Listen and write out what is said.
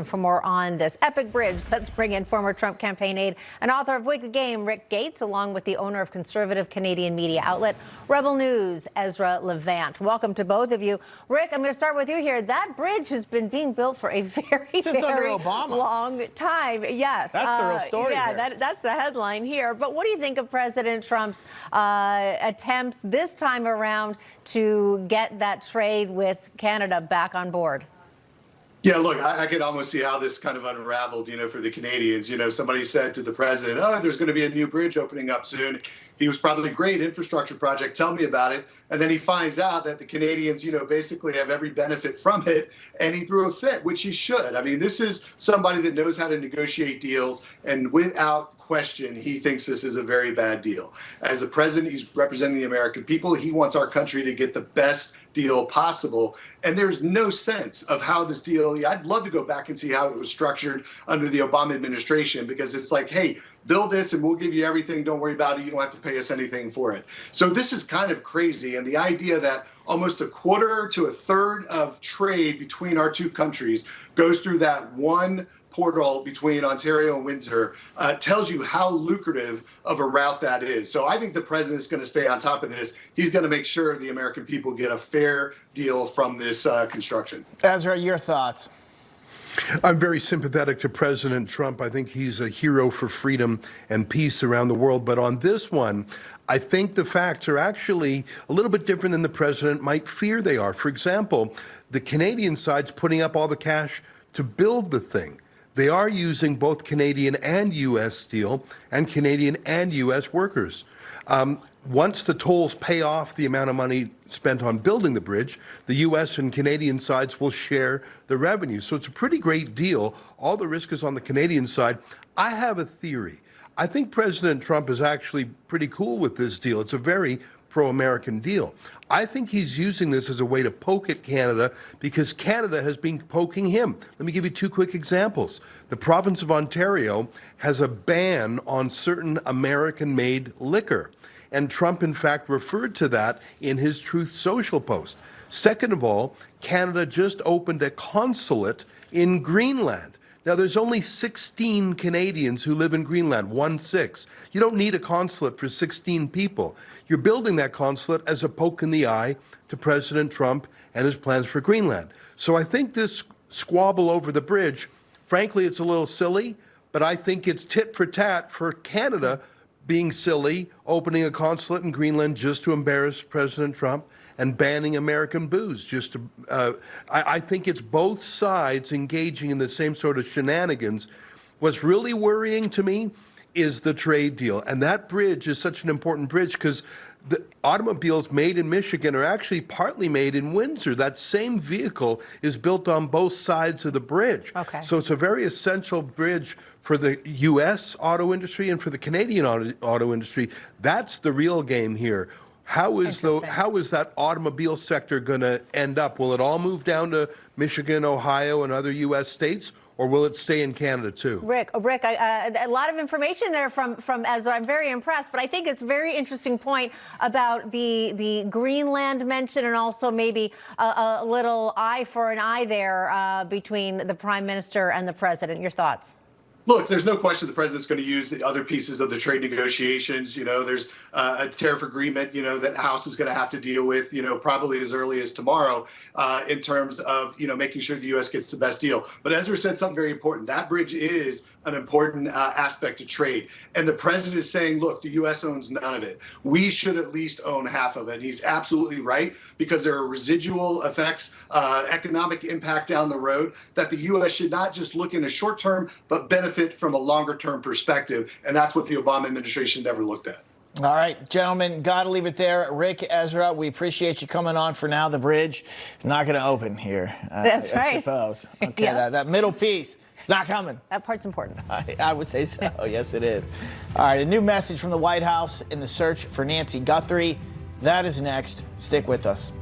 For more on this epic bridge, let's bring in former Trump campaign aide and author of Wicked Game, Rick Gates, along with the owner of conservative Canadian media outlet Rebel News, Ezra Levant. Welcome to both of you. Rick, I'm going to start with you here. That bridge has been being built for a very long time. Yes. That's the real story Yeah, here. That's the headline here. But what do you think of President Trump's attempts this time around to get that trade with Canada back on board? Yeah, look, I could almost see how this kind of unraveled, for the Canadians. Somebody said to the president, oh, there's going to be a new bridge opening up soon. He was probably great infrastructure project. Tell me about it. And then he finds out that the Canadians, basically have every benefit from it. And he threw a fit, which he should. I mean, this is somebody that knows how to negotiate deals. And without question, he thinks this is a very bad deal. As the president, he's representing the American people. He wants our country to get the best deal possible. And there's no sense of how this deal, I'd love to go back and see how it was structured under the Obama administration, because it's like, hey, build this and we'll give you everything. Don't worry about it. You don't have to pay us anything for it. So this is kind of crazy. And the idea that almost a quarter to a third of trade between our two countries goes through that one portal between Ontario and Windsor tells you how lucrative of a route that is. So I think the president is going to stay on top of this. He's going to make sure the American people get a fair deal from this construction. Ezra, your thoughts? I'm very sympathetic to President Trump. I think he's a hero for freedom and peace around the world. But on this one, I think the facts are actually a little bit different than the president might fear they are. For example, the Canadian side's putting up all the cash to build the thing. They are using both Canadian and U.S. steel and Canadian and U.S. workers. Once the tolls pay off the amount of money spent on building the bridge, the U.S. and Canadian sides will share the revenue. So it's a pretty great deal. All the risk is on the Canadian side. I have a theory. I think President Trump is actually pretty cool with this deal. It's a very pro-American deal. I think he's using this as a way to poke at Canada because Canada has been poking him. Let me give you two quick examples. The province of Ontario has a ban on certain American-made liquor. And Trump, in fact, referred to that in his Truth Social post. Second of all, Canada just opened a consulate in Greenland. Now, there's only 16 Canadians who live in Greenland, 1/6. You don't need a consulate for 16 people. You're building that consulate as a poke in the eye to President Trump and his plans for Greenland. So I think this squabble over the bridge, frankly, it's a little silly, but I think it's tit for tat for Canada being silly, opening a consulate in Greenland just to embarrass President Trump, and banning American booze. Just to, I think it's both sides engaging in the same sort of shenanigans. What's really worrying to me is the trade deal. And that bridge is such an important bridge because the automobiles made in Michigan are actually partly made in Windsor. That same vehicle is built on both sides of the bridge. Okay. So it's a very essential bridge for the U.S. auto industry and for the Canadian auto industry. That's the real game here. How is that automobile sector going to end up? Will it all move down to Michigan, Ohio, and other U.S. states, or will it stay in Canada too? Rick, a lot of information there from Ezra. I'm very impressed, but I think it's a very interesting point about the Greenland mention and also maybe a little eye for an eye there between the Prime Minister and the President. Your thoughts? Look, there's no question the president's going to use the other pieces of the trade negotiations. There's a tariff agreement, that House is going to have to deal with, probably as early as tomorrow in terms of, making sure the U.S. gets the best deal. But Ezra said something very important. That bridge is an important aspect of trade. And the president is saying, look, the U.S. owns none of it. We should at least own half of it. And he's absolutely right, because there are residual effects, economic impact down the road that the U.S. should not just look in a short term, but benefit from a longer term perspective. And that's what the Obama administration never looked at. All right, gentlemen, got to leave it there. Rick, Ezra, we appreciate you coming on for now. The bridge not going to open here. That's right. I suppose. Okay, Yeah. that middle piece. It's not coming. That part's important. I would say so. Yes, it is. All right, a new message from the White House in the search for Nancy Guthrie. That is next. Stick with us.